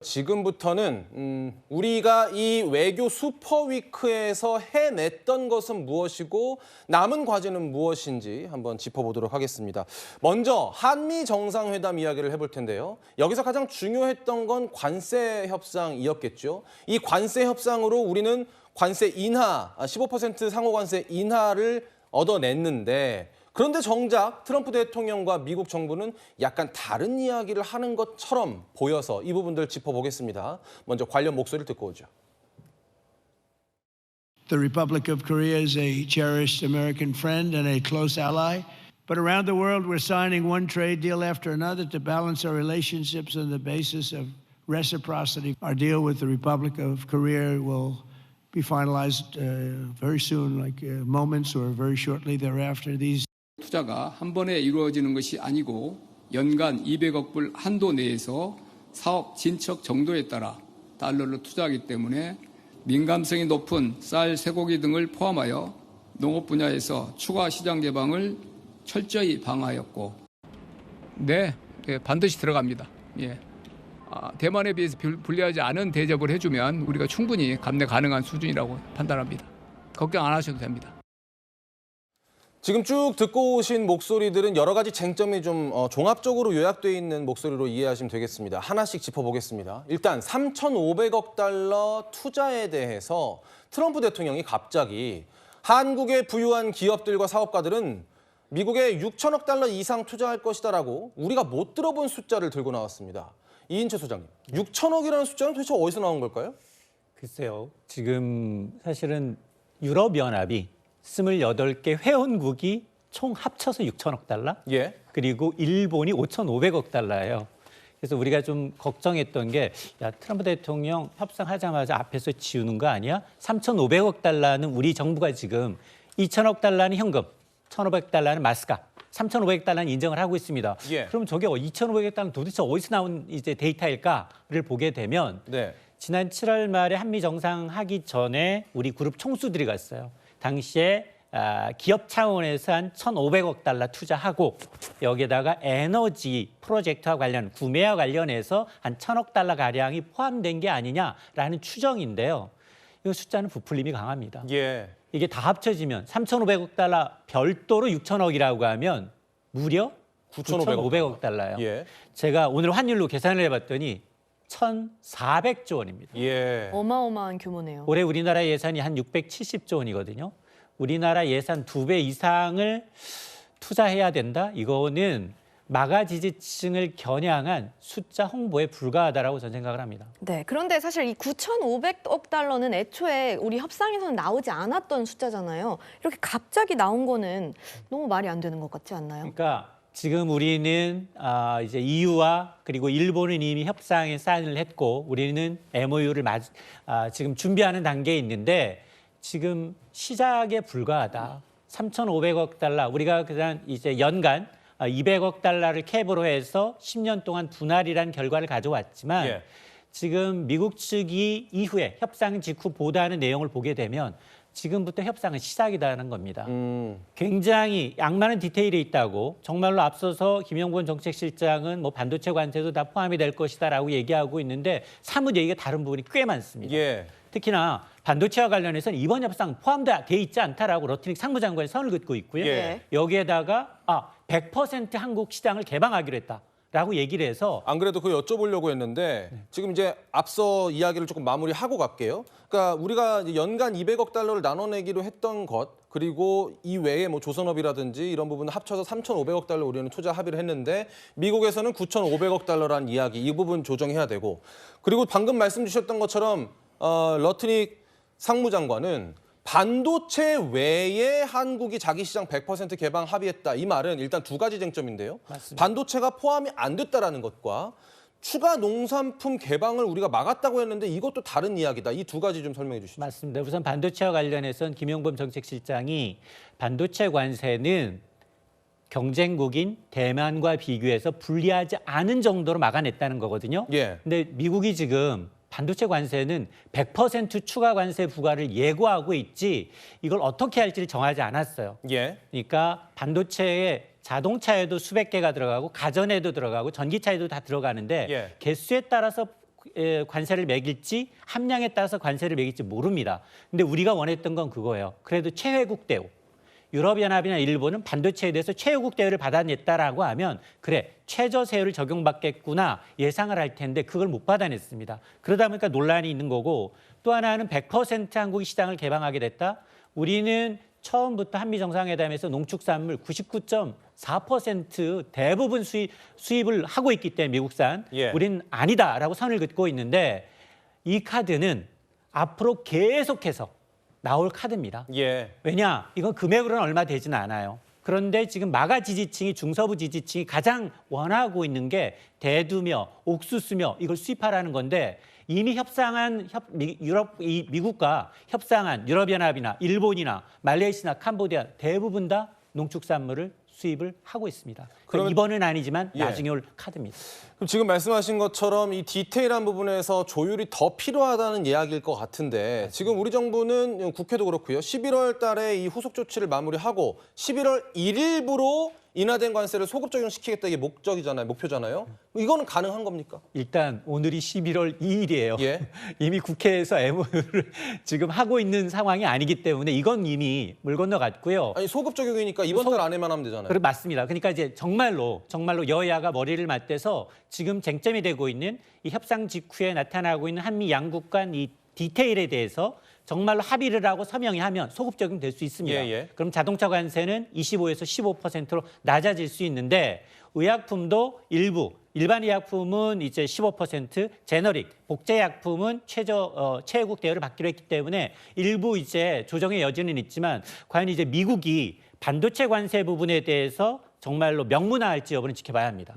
지금부터는 우리가 이 외교 슈퍼위크에서 해냈던 것은 무엇이고 남은 과제는 무엇인지 한번 짚어보도록 하겠습니다. 먼저 한미 정상회담 이야기를 해볼 텐데요. 여기서 가장 중요했던 건 관세 협상이었겠죠. 이 관세 협상으로 우리는 관세 인하, 15% 상호 관세 인하를 얻어냈는데 그런데 정작 트럼프 대통령과 미국 정부는 약간 다른 이야기를 하는 것처럼 보여서 이 부분들 짚어보겠습니다. 먼저 관련 목소리를 듣고 오죠. The Republic of Korea is a cherished American friend and a close ally. But around the world, we're signing one trade deal after another to balance our relationships on the basis of reciprocity. Our deal with the Republic of Korea will be finalized very soon, like moments or very shortly thereafter. These 투자가 한 번에 이루어지는 것이 아니고 연간 200억 불 한도 내에서 사업 진척 정도에 따라 달러를 투자하기 때문에 민감성이 높은 쌀, 쇠고기 등을 포함하여 농업 분야에서 추가 시장 개방을 철저히 방어하였고 네, 반드시 들어갑니다. 예. 대만에 비해서 불리하지 않은 대접을 해주면 우리가 충분히 감내 가능한 수준이라고 판단합니다. 걱정 안 하셔도 됩니다. 지금 쭉 듣고 오신 목소리들은 여러 가지 쟁점이 좀 종합적으로 요약되어 있는 목소리로 이해하시면 되겠습니다. 하나씩 짚어보겠습니다. 일단 3,500억 달러 투자에 대해서 트럼프 대통령이 갑자기 한국에 부유한 기업들과 사업가들은 미국에 6천억 달러 이상 투자할 것이다라고 우리가 못 들어본 숫자를 들고 나왔습니다. 이인철 소장님, 6천억이라는 숫자는 도대체 어디서 나온 걸까요? 글쎄요. 지금 사실은 유럽연합이 28개 회원국이 총 합쳐서 6천억 달러? 예. 그리고 일본이 5,500억 달러예요. 그래서 우리가 좀 걱정했던 게 야, 트럼프 대통령 협상하자마자 앞에서 지우는 거 아니야? 3,500억 달러는 우리 정부가 지금 2천억 달러는 현금, 1,500 달러는 마스카, 3,500 달러는 인정을 하고 있습니다. 예. 그럼 저게 2,500억 달러는 도대체 어디서 나온 이제 데이터일까를 보게 되면 네. 지난 7월 말에 한미 정상하기 전에 우리 그룹 총수들이 갔어요. 당시에 기업 차원에서 한 1,500억 달러 투자하고 여기에다가 에너지 프로젝트와 관련, 구매와 관련해서 한 1,000억 달러 가량이 포함된 게 아니냐라는 추정인데요. 이 숫자는 부풀림이 강합니다. 예. 이게 다 합쳐지면 3,500억 달러 별도로 6천억이라고 하면 무려 9,500억 달러예요. 예. 제가 오늘 환율로 계산을 해봤더니 1,400조 원입니다. 예. 어마어마한 규모네요. 올해 우리나라 예산이 한 670조 원이거든요. 우리나라 예산 2배 이상을 투자해야 된다? 이거는 마가지지층을 겨냥한 숫자 홍보에 불과하다라고 저는 생각을 합니다. 네, 그런데 사실 이 9,500억 달러는 애초에 우리 협상에서는 나오지 않았던 숫자잖아요. 이렇게 갑자기 나온 거는 너무 말이 안 되는 것 같지 않나요? 그러니까 지금 우리는 이제 EU와 그리고 일본은 이미 협상에 사인을 했고 우리는 MOU를 지금 준비하는 단계에 있는데 지금 시작에 불과하다. 3,500억 달러 우리가 그냥 이제 연간 200억 달러를 캡으로 해서 10년 동안 분할이라는 결과를 가져왔지만 예. 지금 미국 측이 이후에 협상 직후 보도하는 내용을 보게 되면 지금부터 협상은 시작이라는 겁니다. 굉장히 양많은 디테일이 있다고 정말로 앞서서 김영권 정책실장은 뭐 반도체 관세도 다 포함이 될 것이다라고 얘기하고 있는데 사뭇 얘기가 다른 부분이 꽤 많습니다. 예. 특히나 반도체와 관련해서는 이번 협상 포함돼 있지 않다라고 러트닉 상무장관이 선을 긋고 있고요. 예. 여기에다가 100% 한국 시장을 개방하기로 했다라고 얘기를 해서 안 그래도 그거 여쭤보려고 했는데 지금 이제 앞서 이야기를 조금 마무리하고 갈게요. 그러니까 우리가 이제 연간 200억 달러를 나눠내기로 했던 것 그리고 이 외에 뭐 조선업이라든지 이런 부분 합쳐서 3,500억 달러 우리는 투자 합의를 했는데 미국에서는 9,500억 달러라는 이야기 이 부분 조정해야 되고 그리고 방금 말씀 주셨던 것처럼 러트닉 상무장관은 반도체 외에 한국이 자기 시장 100% 개방 합의했다. 이 말은 일단 두 가지 쟁점인데요. 맞습니다. 반도체가 포함이 안 됐다라는 것과 추가 농산품 개방을 우리가 막았다고 했는데 이것도 다른 이야기다. 이 두 가지 좀 설명해 주시죠. 맞습니다. 우선 반도체와 관련해서는 김용범 정책실장이 반도체 관세는 경쟁국인 대만과 비교해서 불리하지 않은 정도로 막아냈다는 거거든요. 예. 근데 미국이 지금 반도체 관세는 100% 추가 관세 부과를 예고하고 있지 이걸 어떻게 할지를 정하지 않았어요. 예. 그러니까 반도체에 자동차에도 수백 개가 들어가고 가전에도 들어가고 전기차에도 다 들어가는데 예. 개수에 따라서 관세를 매길지 함량에 따라서 관세를 매길지 모릅니다. 근데 우리가 원했던 건 그거예요. 그래도 최惠국 대우. 유럽연합이나 일본은 반도체에 대해서 최惠국 대우를 받아냈다라고 하면 그래 최저세율을 적용받겠구나 예상을 할 텐데 그걸 못 받아냈습니다. 그러다 보니까 논란이 있는 거고 또 하나는 100% 한국이 시장을 개방하게 됐다. 우리는 처음부터 한미 정상회담에서 농축산물 99.4% 대부분 수입을 하고 있기 때문에 미국산 예. 우리는 아니다라고 선을 긋고 있는데 이 카드는 앞으로 계속해서 나올 카드입니다. 예. 왜냐? 이건 금액으로는 얼마 되지는 않아요. 그런데 지금 마가 지지층이 중서부 지지층이 가장 원하고 있는 게 대두며 옥수수며 이걸 수입하라는 건데 이미 협상한 미국과 협상한 유럽연합이나 일본이나 말레이시아나 캄보디아 대부분 다 농축산물을 수입을 하고 있습니다. 그러면- 이번은 아니지만 예. 나중에 올 카드입니다. 그럼 지금 말씀하신 것처럼 이 디테일한 부분에서 조율이 더 필요하다는 이야기일 것 같은데 지금 우리 정부는 국회도 그렇고요. 11월 달에 이 후속 조치를 마무리하고 11월 1일부로 인하된 관세를 소급 적용시키겠다 이게 목표잖아요. 이거는 가능한 겁니까? 일단 오늘이 11월 2일이에요. 예. 이미 국회에서 MOU를 지금 하고 있는 상황이 아니기 때문에 이건 이미 물 건너갔고요. 아니 소급 적용이니까 이번 달 안에만 하면 되잖아요. 그래 맞습니다. 그러니까 이제 정말로 여야가 머리를 맞대서 지금 쟁점이 되고 있는 이 협상 직후에 나타나고 있는 한미 양국 간 이 디테일에 대해서 정말로 합의를 하고 서명이 하면 소급 적용될 수 있습니다. 예, 예. 그럼 자동차 관세는 25에서 15%로 낮아질 수 있는데 의약품도 일부 일반 의약품은 이제 15%, 제너릭, 복제약품은 최혜국 대우를 받기로 했기 때문에 일부 이제 조정의 여지는 있지만 과연 이제 미국이 반도체 관세 부분에 대해서 정말로 명문화할지 여부는 지켜봐야 합니다.